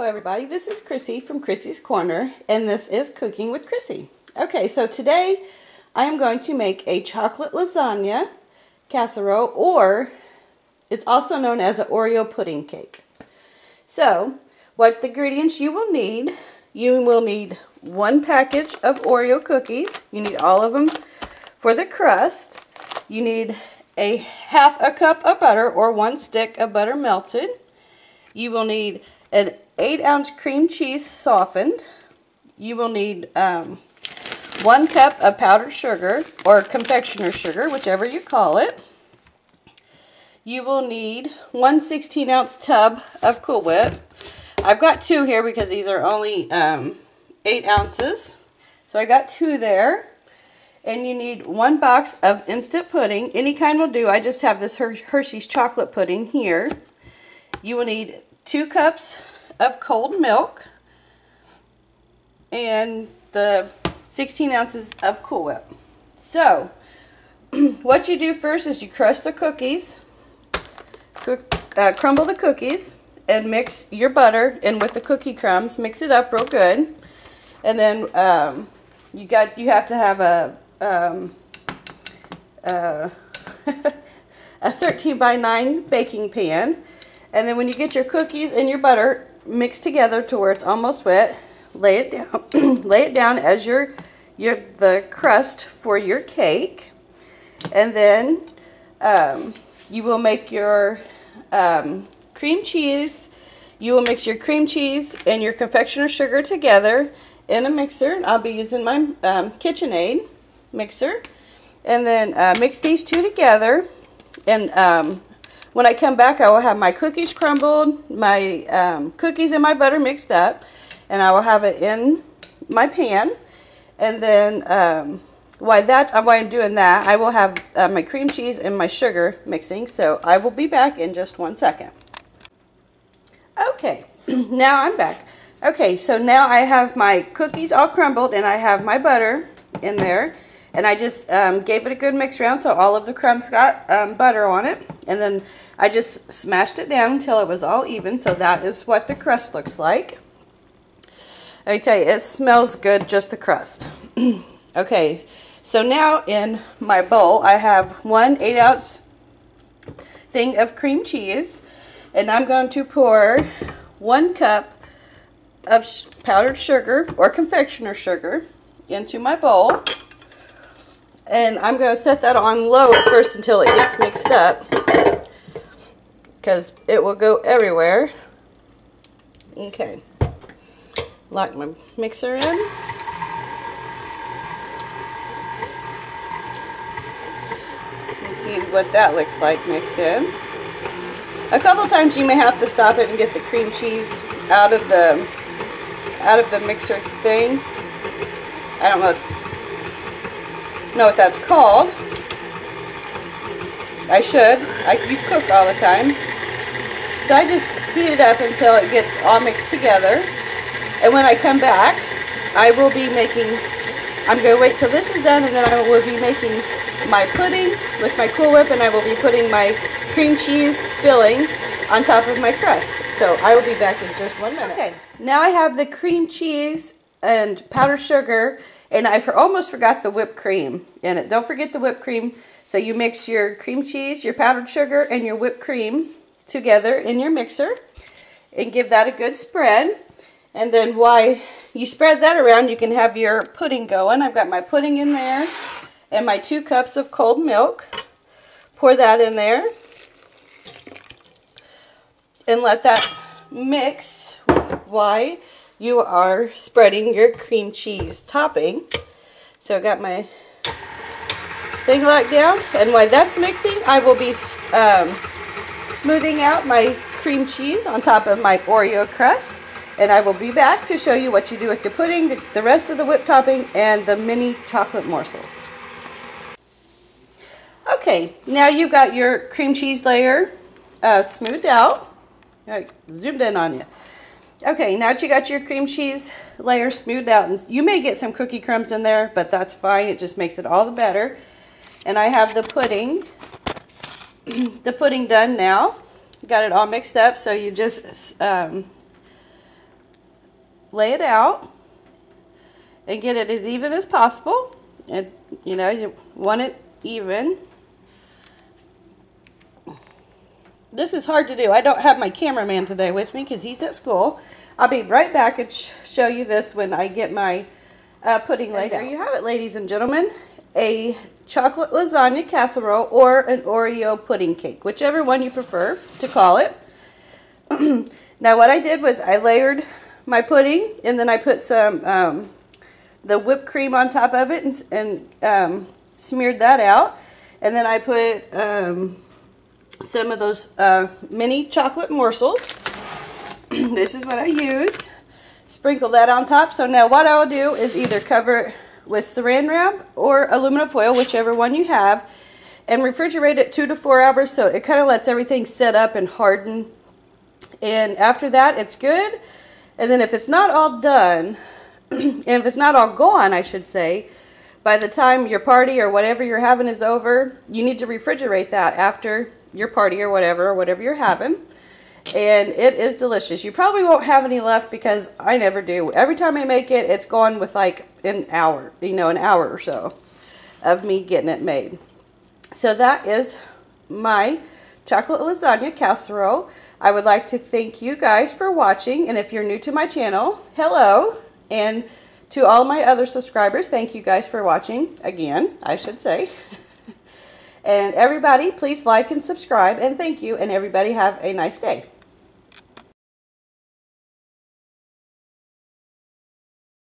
everybody, this is Chrissy from Chrissy's Corner, and this is Cooking with Chrissy. Okay, so today I am going to make a chocolate lasagna casserole, or it's also known as an Oreo pudding cake. So, what the ingredients you will need: 1 package of Oreo cookies. You need all of them for the crust. You need half a cup of butter, or 1 stick of butter melted. You will need an 8-ounce cream cheese softened. You will need 1 cup of powdered sugar, or confectioner sugar, whichever you call it. You will need 1 16-ounce tub of Cool Whip. I've got 2 here because these are only 8 ounces. So I got 2 there. And you need 1 box of instant pudding. Any kind will do. I just have this Hershey's chocolate pudding here. You will need 2 cups of cold milk and the 16 ounces of Cool Whip. So, what you do first is you crush the cookies, crumble the cookies, and mix your butter in with the cookie crumbs. Mix it up real good, and then you have to have a 13 by 9 baking pan. And then when you get your cookies and your butter mixed together to where it's almost wet, lay it down. Lay it down as the crust for your cake. And then you will make your cream cheese. You will mix your cream cheese and your confectioner sugar together in a mixer. I'll be using my KitchenAid mixer. And then mix these two together. And when I come back, I will have my cookies crumbled, my cookies and my butter mixed up, and I will have it in my pan. And then while I'm doing that, I will have my cream cheese and my sugar mixing. So I will be back in just 1 second. Okay, now I'm back. Okay, so now I have my cookies all crumbled and I have my butter in there. And I just gave it a good mix around so all of the crumbs got butter on it. And then I just smashed it down until it was all even. So that is what the crust looks like. Let me tell you, it smells good, just the crust. Okay, so now in my bowl I have 1 8-ounce thing of cream cheese. And I'm going to pour 1 cup of powdered sugar, or confectioner sugar, into my bowl. And I'm going to set that on low at first until it gets mixed up, because it will go everywhere. Okay. Lock my mixer in. Let's see what that looks like mixed in. A couple times you may have to stop it and get the cream cheese out of the mixer thing. I don't know what that's called. I should. You cook all the time. So I just speed it up until it gets all mixed together. And when I come back, I will be making, I'm going to wait till this is done, and then I will be making my pudding with my Cool Whip, and I will be putting my cream cheese filling on top of my crust. So I will be back in just 1 minute. Okay, now I have the cream cheese and powdered sugar, and I almost forgot the whipped cream in it. Don't forget the whipped cream. So you mix your cream cheese, your powdered sugar, and your whipped cream together in your mixer and give that a good spread. And then while you spread that around, you can have your pudding going. I've got my pudding in there and my 2 cups of cold milk. Pour that in there and let that mix while you are spreading your cream cheese topping. So I got my thing locked down, and while that's mixing, I will be smoothing out my cream cheese on top of my Oreo crust, and I will be back to show you what you do with your pudding, the rest of the whipped topping, and the mini chocolate morsels. Okay, now you've got your cream cheese layer smoothed out. I zoomed in on you. Okay, now that you got your cream cheese layer smoothed out, and you may get some cookie crumbs in there, but that's fine. It just makes it all the better. And I have the pudding done now. Got it all mixed up, so you just lay it out and get it as even as possible. And you know, you want it even. This is hard to do. I don't have my cameraman today with me because he's at school. I'll be right back and show you this when I get my pudding laid out. There you have it, ladies and gentlemen. A chocolate lasagna casserole or an Oreo pudding cake, whichever one you prefer to call it. Now what I did was I layered my pudding and then I put some the whipped cream on top of it and smeared that out. And then I put some of those mini chocolate morsels. This is what I used. Sprinkle that on top. So now what I'll do is either cover it with saran wrap or aluminum foil, whichever one you have, and refrigerate it 2 to 4 hours so it kind of lets everything set up and harden. And after that, it's good. And then if it's not all done, and if it's not all gone, I should say, by the time your party or whatever you're having is over, you need to refrigerate that after your party or whatever you're having. And it is delicious. You probably won't have any left because I never do. Every time I make it, it's gone with like an hour, you know, an hour or so of me getting it made. So that is my chocolate lasagna casserole. I would like to thank you guys for watching. And if you're new to my channel, hello. And to all my other subscribers, thank you guys for watching again, I should say. And everybody, please like and subscribe, and thank you, and everybody have a nice day.